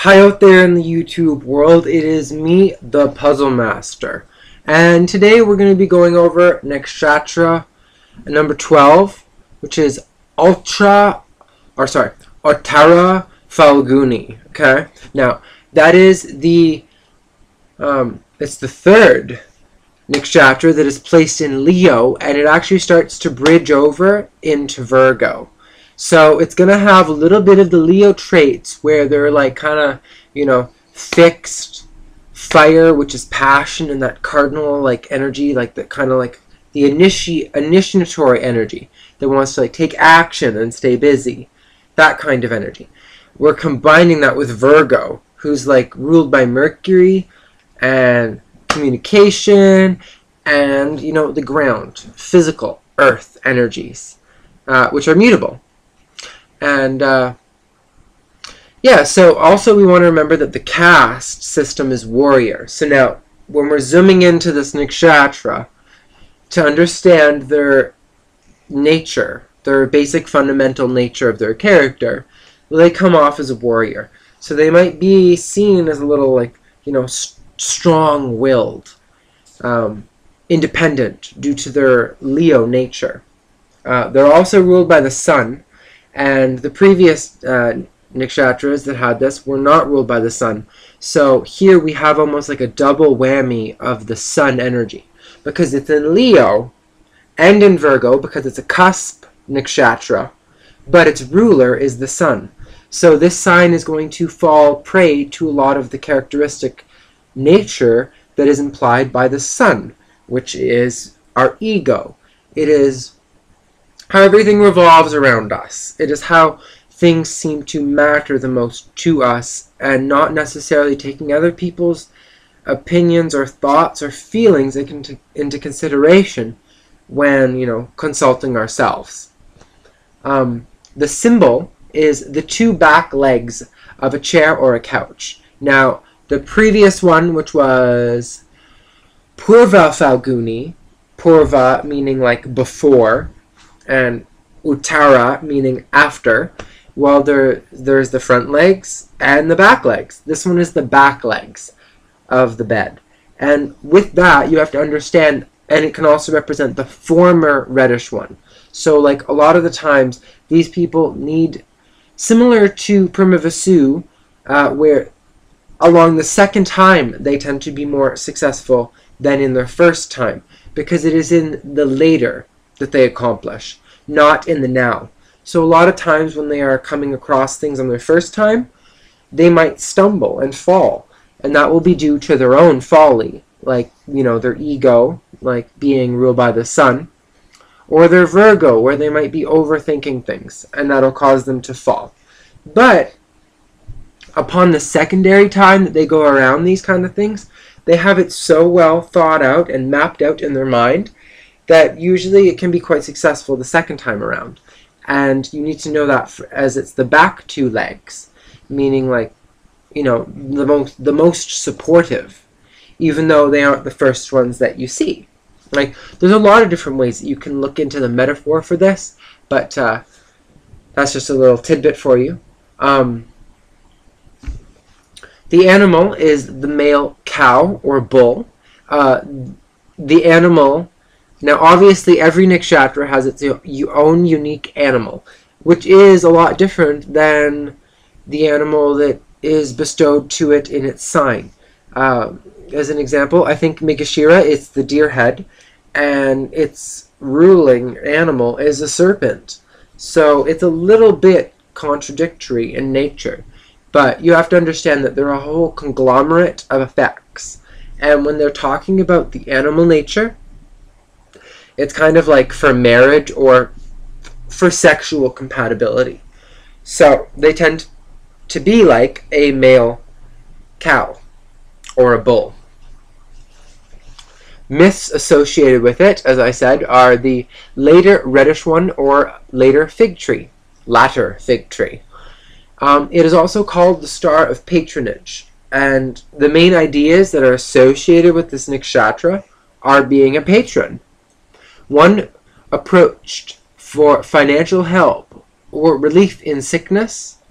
Hi out there in the YouTube world, it is me, the Puzzle Master. And today we're going to be going over Nakshatra number 12, which is Uttara Falguni. Okay? Now, that is it's the third Nakshatra that is placed in Leo, and it actually starts to bridge over into Virgo. So it's going to have a little bit of the Leo traits where they're like kind of, fixed fire, which is passion, and that cardinal like energy, like that kind of like the initiatory energy that wants to like take action and stay busy. That kind of energy. We're combining that with Virgo, who's like ruled by Mercury and communication and, the ground, physical, earth energies, which are mutable. And so also we want to remember that the caste system is warrior. So now, when we're zooming into this nakshatra, to understand their nature, their basic fundamental nature of their character, they come off as a warrior. So they might be seen as a little strong-willed, independent due to their Leo nature. They're also ruled by the sun. And the previous nakshatras that had this were not ruled by the sun. So here we have almost like a double whammy of the sun energy. Because it's in Leo and in Virgo, because it's a cusp nakshatra, but its ruler is the sun. So this sign is going to fall prey to a lot of the characteristic nature that is implied by the sun, which is our ego. It is how everything revolves around us. It is how things seem to matter the most to us, and not necessarily taking other people's opinions or thoughts or feelings into consideration when, consulting ourselves. The symbol is the two back legs of a chair or a couch. Now, the previous one, which was Purva Falguni, Purva meaning like before, and Uttara meaning after, while there's the front legs and the back legs. This one is the back legs of the bed. And with that, you have to understand, and it can also represent the former reddish one. So like a lot of the times, these people need, similar to Prima-Vasu, where along the second time they tend to be more successful than in their first time, because it is in the later that they accomplish, not in the now. So a lot of times when they are coming across things on their first time, they might stumble and fall, and that will be due to their own folly, like, their ego, like being ruled by the sun, or their Virgo, where they might be overthinking things, and that'll cause them to fall. But upon the secondary time that they go around these kind of things, they have it so well thought out and mapped out in their mind that usually it can be quite successful the second time around. And you need to know that as it's the back two legs, meaning like, the most supportive, even though they aren't the first ones that you see. Like, there's a lot of different ways that you can look into the metaphor for this, but that's just a little tidbit for you. The animal is the male cow or bull. The animal... Now, obviously, every nakshatra has its own unique animal, which is a lot different than the animal that is bestowed to it in its sign. As an example, I think Mrigashira, it's the deer head, and its ruling animal is a serpent. So it's a little bit contradictory in nature, but you have to understand that they're a whole conglomerate of effects. And when they're talking about the animal nature, it's kind of like for marriage or for sexual compatibility. So they tend to be like a male cow or a bull. Myths associated with it, as I said, are the later reddish one or later fig tree, latter fig tree. It is also called the star of patronage. And the main ideas that are associated with this nakshatra are being a patron. One approached for financial help or relief in sickness,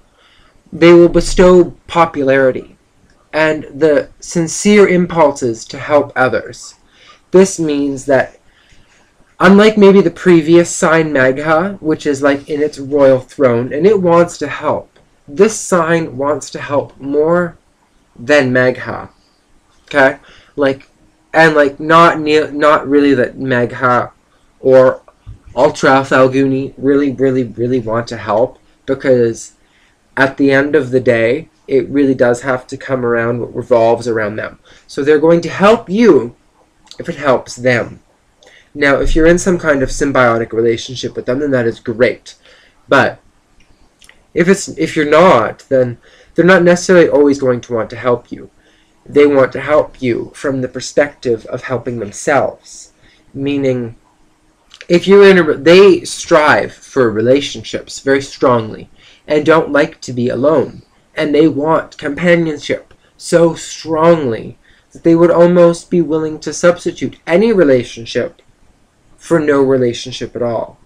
They will bestow popularity and the sincere impulses to help others. This means that, unlike maybe the previous sign Magha, which is like in its royal throne, and it wants to help, this sign wants to help more than Magha. Okay? Not really that Magha or Ultra Falguni really want to help, because at the end of the day, it really does have to come around what revolves around them. So they're going to help you if it helps them. Now, if you're in some kind of symbiotic relationship with them, then that is great. But if you're not, then they're not necessarily always going to want to help you. They want to help you from the perspective of helping themselves. Meaning, if you're they strive for relationships very strongly and don't like to be alone. And they want companionship so strongly that they would almost be willing to substitute any relationship for no relationship at all.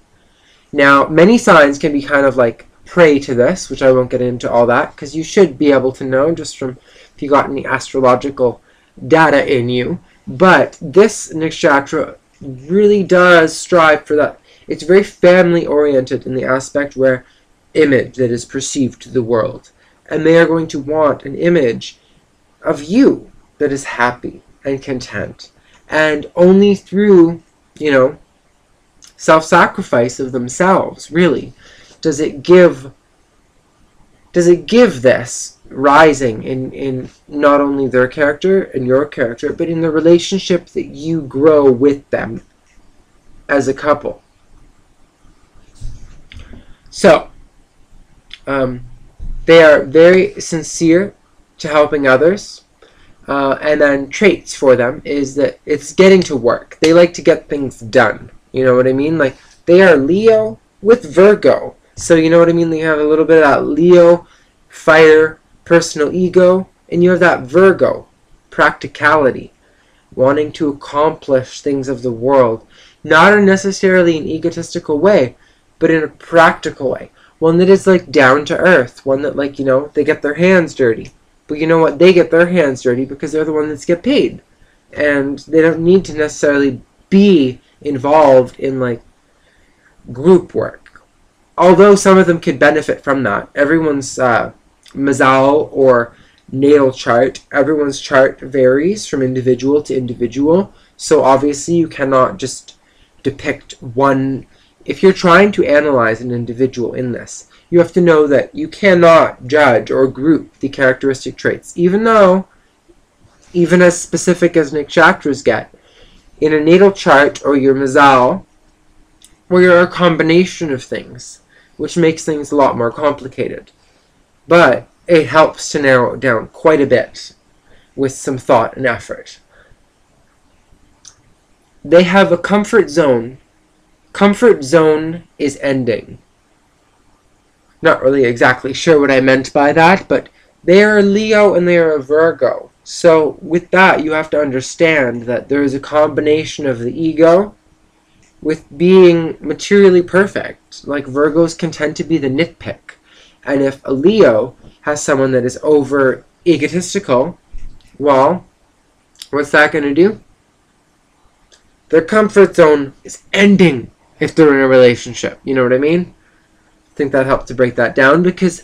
Now, many signs can be kind of like prey to this, which I won't get into all that, because you should be able to know just from if you got any astrological data in you. But this nakshatra really does strive for that. It's very family oriented in the aspect where image that is perceived to the world. And they are going to want an image of you that is happy and content. And only through, self-sacrifice of themselves, really, does it give this rising in not only their character and your character, but in the relationship that you grow with them as a couple. So, they are very sincere to helping others, and then traits for them is that it's getting to work. They like to get things done. You know what I mean? Like, they are Leo with Virgo. So you know what I mean? They have a little bit of that Leo, fire, personal ego, and you have that Virgo, practicality, wanting to accomplish things of the world, not in necessarily an egotistical way, but in a practical way. One that is like down to earth, one that they get their hands dirty. But you know what? They get their hands dirty because they're the ones that get paid. And they don't need to necessarily be involved in group work. Although some of them could benefit from that. Everyone's mazal or natal chart, everyone's chart varies from individual to individual. So obviously you cannot just depict one. If you're trying to analyze an individual in this, you have to know that you cannot judge or group the characteristic traits, even as specific as nakshatras get. In a natal chart or your mazal, where you're a combination of things, which makes things a lot more complicated. But it helps to narrow it down quite a bit with some thought and effort. They have a comfort zone. Comfort zone is ending. Not really exactly sure what I meant by that, but they are a Leo and they are a Virgo. So with that, you have to understand that there is a combination of the ego with being materially perfect. Like Virgos can tend to be the nitpick. And if a Leo has someone that is over egotistical, well, what's that going to do? Their comfort zone is ending if they're in a relationship. You know what I mean? I think that helped to break that down, because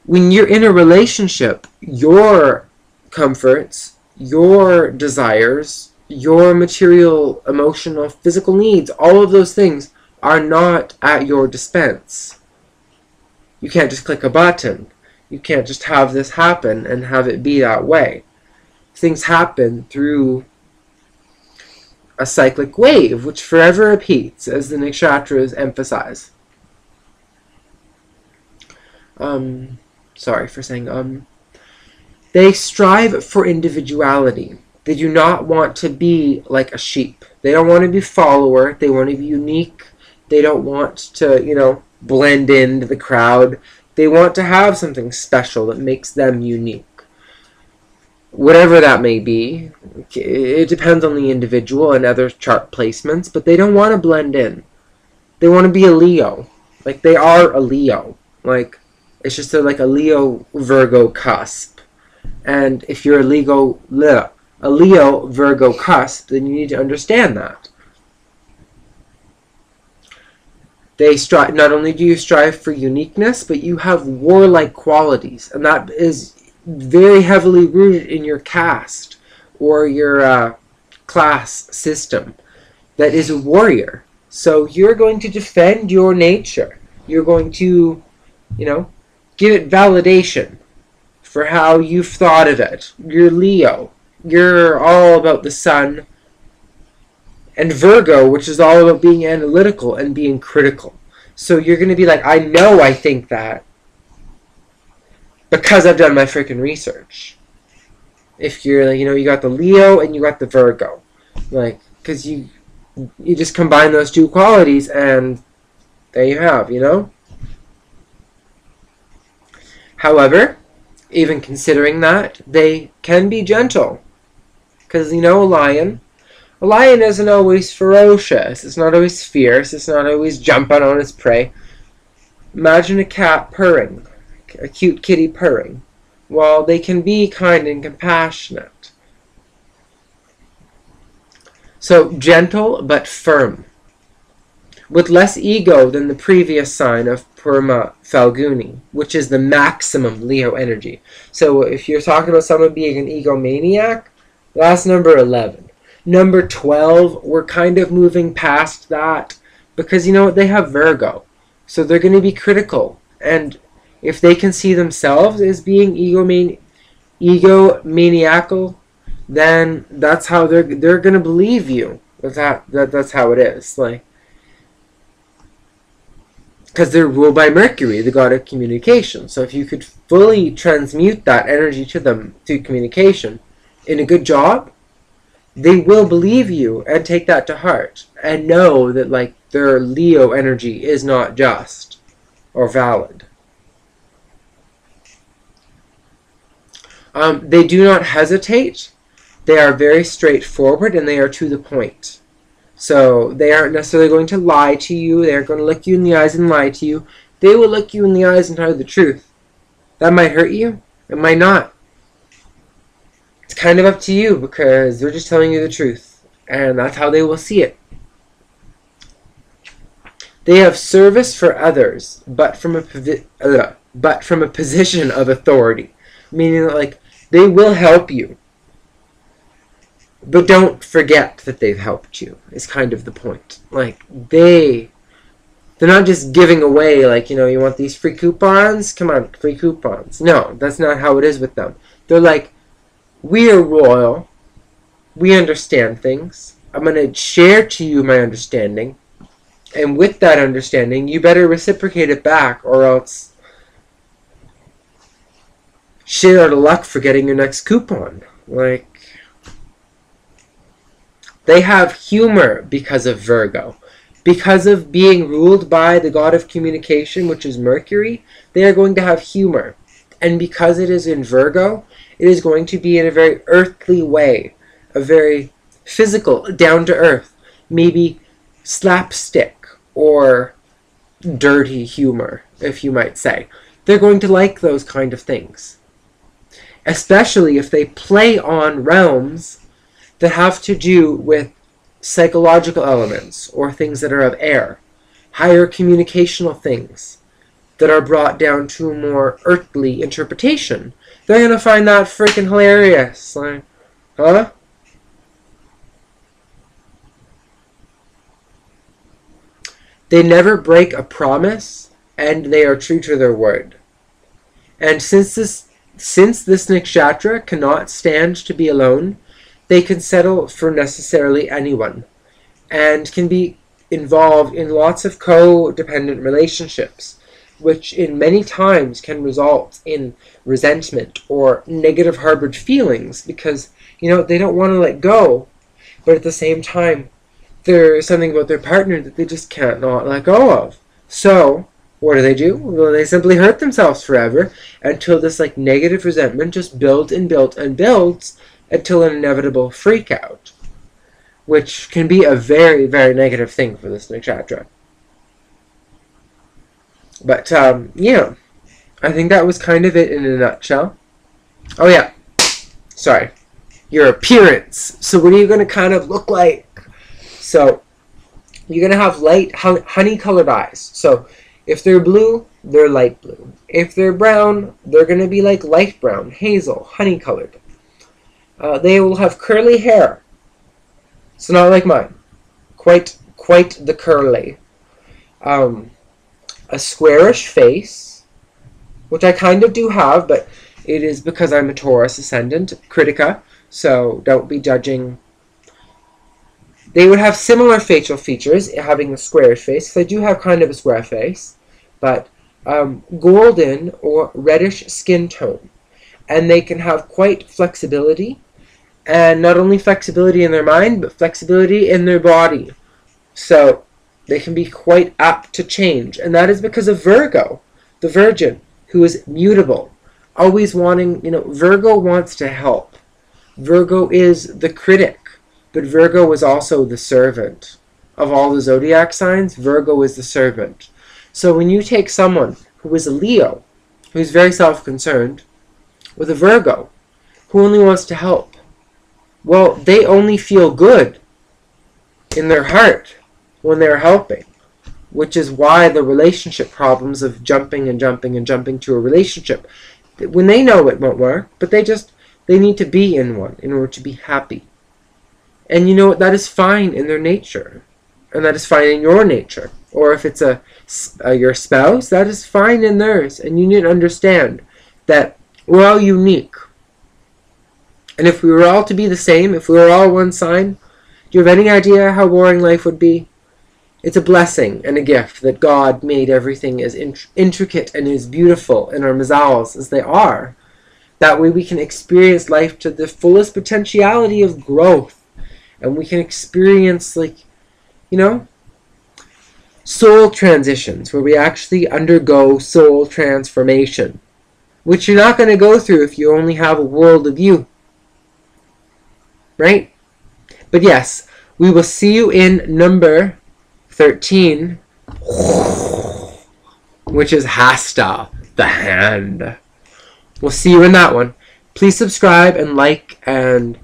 when you're in a relationship, your comforts, your desires, your material, emotional, physical needs, all of those things are not at your dispense. You can't just click a button. You can't just have this happen and have it be that way. Things happen through a cyclic wave, which forever repeats, as the nakshatras emphasize. Sorry for saying They strive for individuality. They do not want to be like a sheep. They don't want to be follower. They want to be unique. They don't want to, blend into the crowd. They want to have something special that makes them unique. Whatever that may be, it depends on the individual and other chart placements, but they don't want to blend in. They want to be a Leo. Like, they are a Leo. Like, It's just like a Leo Virgo cusp. And if you're a Leo Virgo cusp, then you need to understand that. They strive. Not only do you strive for uniqueness, but you have warlike qualities, and that is very heavily rooted in your caste or your class system. That is a warrior. So you're going to defend your nature. You're going to, give it validation for how you've thought of it. You're Leo. You're all about the sun. And Virgo, which is all about being analytical and being critical. So you're going to be like, I know I think that because I've done my freaking research. If you're like, you got the Leo and you got the Virgo. Like, because you just combine those two qualities and there you have, However, even considering that, they can be gentle. Because, a lion isn't always ferocious. It's not always fierce. It's not always jumping on its prey. Imagine a cat purring, a cute kitty purring. Well, they can be kind and compassionate. So, gentle but firm. With less ego than the previous sign of Purma Falguni, which is the maximum Leo energy. So, if you're talking about someone being an egomaniac, that's number 11. Number 12, we're kind of moving past that because, they have Virgo. So they're going to be critical. And if they can see themselves as being egomaniacal, then that's how they're going to believe you. That's how it is. Because they're ruled by Mercury, the god of communication. So if you could fully transmute that energy to them through communication in a good job, they will believe you and take that to heart and know that their Leo energy is not just or valid. They do not hesitate. They are very straightforward and they are to the point. So they aren't necessarily going to lie to you. They aren't going to look you in the eyes and lie to you. They will look you in the eyes and tell you the truth. That might hurt you. It might not. It's kind of up to you because they're just telling you the truth. And that's how they will see it. They have service for others, but from a position of authority. Meaning that they will help you. But don't forget that they've helped you, is kind of the point. They're not just giving away, you want these free coupons? Come on, free coupons. No, that's not how it is with them. They're like, we are royal. We understand things. I'm going to share to you my understanding. And with that understanding, you better reciprocate it back or else shit out of luck for getting your next coupon. They have humor because of Virgo. Because of being ruled by the god of communication, which is Mercury, they are going to have humor. And because it is in Virgo, it is going to be in a very earthly way, a very physical, down-to-earth, maybe slapstick or dirty humor, if you might say. They're going to like those kind of things. Especially if they play on realms that have to do with psychological elements or things that are of air, higher communicational things that are brought down to a more earthly interpretation. They're going to find that freaking hilarious. Huh? They never break a promise, and they are true to their word. And since this nakshatra cannot stand to be alone, they can settle for necessarily anyone, and can be involved in lots of codependent relationships, which in many times can result in resentment or negative harbored feelings because, they don't want to let go, but at the same time, there's something about their partner that they just can't not let go of. So, what do? Well, they simply hurt themselves forever until this negative resentment just builds and builds and builds until an inevitable freak out, which can be a very, very negative thing for this nakshatra. But, I think that was kind of it in a nutshell. Oh yeah, sorry. Your appearance. So what are you going to kind of look like? So you're going to have light honey-colored eyes. So if they're blue, they're light blue. If they're brown, they're going to be like light brown, hazel, honey-colored. They will have curly hair. So not like mine. Quite the curly. A squarish face, which I kind of do have, but it is because I'm a Taurus ascendant, Critica, so don't be judging. They would have similar facial features, having a squarish face, because I do have kind of a square face, but golden or reddish skin tone. And they can have quite flexibility, and not only flexibility in their mind, but flexibility in their body. So they can be quite apt to change, and that is because of Virgo, the Virgin, who is mutable, always wanting, Virgo wants to help. Virgo is the critic, but Virgo is also the servant. Of all the zodiac signs, Virgo is the servant. So when you take someone who is a Leo, who's very self-concerned, with a Virgo, who only wants to help, well, they only feel good in their heart when they're helping, which is why the relationship problems of jumping and jumping and jumping to a relationship, when they know it won't work, but they need to be in one in order to be happy. And you know what? That is fine in their nature, and that is fine in your nature. Or if it's your spouse, that is fine in theirs. And you need to understand that we're all unique. And if we were all to be the same, if we were all one sign, do you have any idea how boring life would be? It's a blessing and a gift that God made everything as intricate and as beautiful in our mazals as they are. That way we can experience life to the fullest potentiality of growth. And we can experience, soul transitions, where we actually undergo soul transformation, which you're not going to go through if you only have a world of you. Right? But yes, we will see you in number 13, which is Hasta, the hand. We'll see you in that one. Please subscribe and like, and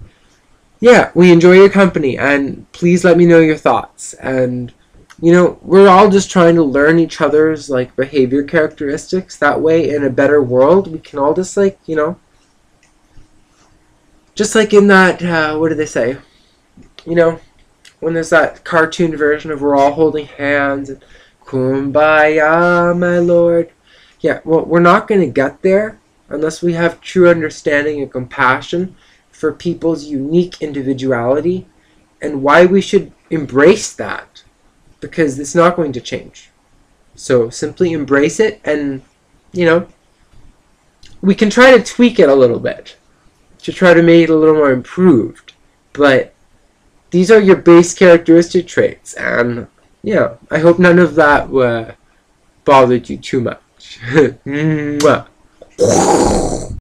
yeah, we enjoy your company, and please let me know your thoughts. And we're all just trying to learn each other's behavior characteristics. That way, in a better world, we can all just just like in that what do they say? When there's that cartoon version of we're all holding hands and Kumbaya, my lord. Yeah, well, we're not going to get there unless we have true understanding and compassion for people's unique individuality and why we should embrace that, because it's not going to change. So simply embrace it, and we can try to tweak it a little bit to try to make it a little more improved, but these are your base characteristic traits, and I hope none of that bothered you too much. Mwah.